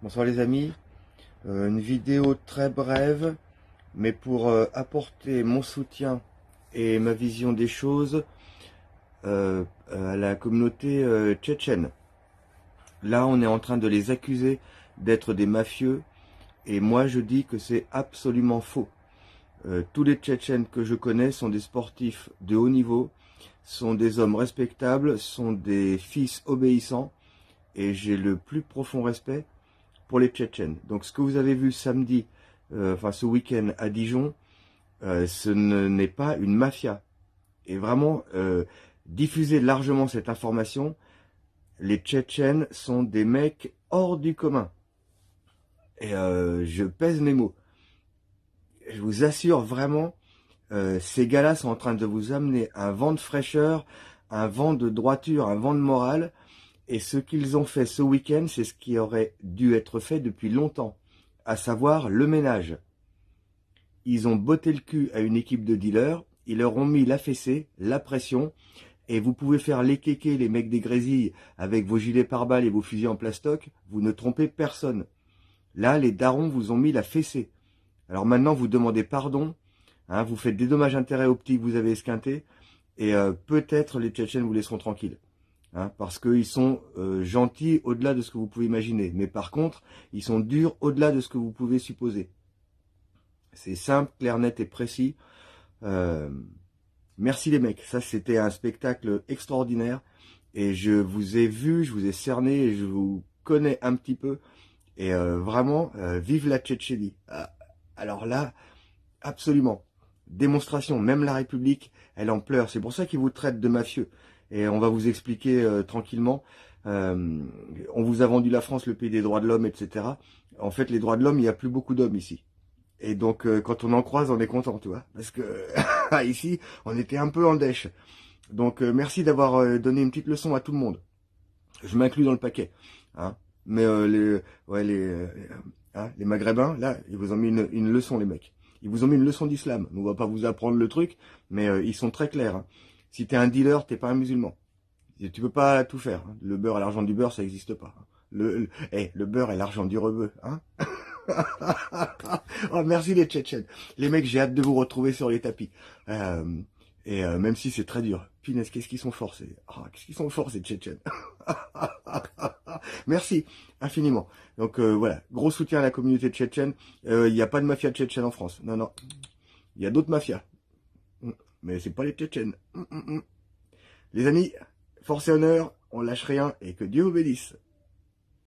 Bonsoir les amis, une vidéo très brève, mais pour apporter mon soutien et ma vision des choses à la communauté tchétchène. Là, on est en train de les accuser d'être des mafieux, et moi je dis que c'est absolument faux. Tous les Tchétchènes que je connais sont des sportifs de haut niveau, sont des hommes respectables, sont des fils obéissants, et j'ai le plus profond respect pour les Tchétchènes. Donc ce que vous avez vu samedi, enfin ce week-end à Dijon, ce n'est pas une mafia. Et vraiment, diffuser largement cette information, les Tchétchènes sont des mecs hors du commun. Et je pèse mes mots. Je vous assure vraiment, ces gars-là sont en train de vous amener un vent de fraîcheur, un vent de droiture, un vent de morale. Et ce qu'ils ont fait ce week-end, c'est ce qui aurait dû être fait depuis longtemps, à savoir le ménage. Ils ont botté le cul à une équipe de dealers, ils leur ont mis la fessée, la pression, et vous pouvez faire les kékés, les mecs des grésilles, avec vos gilets pare-balles et vos fusils en plastoc, vous ne trompez personne. Là, les darons vous ont mis la fessée. Alors maintenant, vous demandez pardon, hein, vous faites des dommages-intérêts aux petits que vous avez esquintés, et peut-être les Tchétchènes vous laisseront tranquilles. Hein, parce qu'ils sont gentils au-delà de ce que vous pouvez imaginer. Mais par contre, ils sont durs au-delà de ce que vous pouvez supposer. C'est simple, clair, net et précis. Merci les mecs. Ça, c'était un spectacle extraordinaire. Et je vous ai vu, je vous ai cerné, et je vous connais un petit peu. Et vraiment, vive la Tchétchénie. Alors là, absolument. Démonstration, même la République, elle en pleure. C'est pour ça qu'ils vous traitent de mafieux. Et on va vous expliquer tranquillement. On vous a vendu la France, le pays des droits de l'homme, etc. En fait, les droits de l'homme, il n'y a plus beaucoup d'hommes ici. Et donc, quand on en croise, on est content, tu vois. Parce que ici, on était un peu en dèche. Donc, merci d'avoir donné une petite leçon à tout le monde. Je m'inclus dans le paquet. Hein. Mais les Maghrébins, là, ils vous ont mis une leçon, les mecs. Ils vous ont mis une leçon d'islam. On va pas vous apprendre le truc, mais ils sont très clairs. Hein. Si t'es un dealer, t'es pas un musulman. Tu peux pas tout faire. Hein. Le beurre et l'argent du beurre, ça n'existe pas. Hein. Le beurre et l'argent du rebeu. Hein. Oh, merci les Tchétchènes. Les mecs, j'ai hâte de vous retrouver sur les tapis. Même si c'est très dur. Punaise, qu'est-ce qu'ils sont forts, qu'est-ce qu'ils sont forts, ces Tchétchènes. Merci infiniment. Donc voilà, gros soutien à la communauté tchétchène. Il n'y a pas de mafia tchétchène en France. Non, non. Il y a d'autres mafias. Mais c'est pas les Tchétchènes. Les amis, force et honneur, on lâche rien et que Dieu vous bénisse.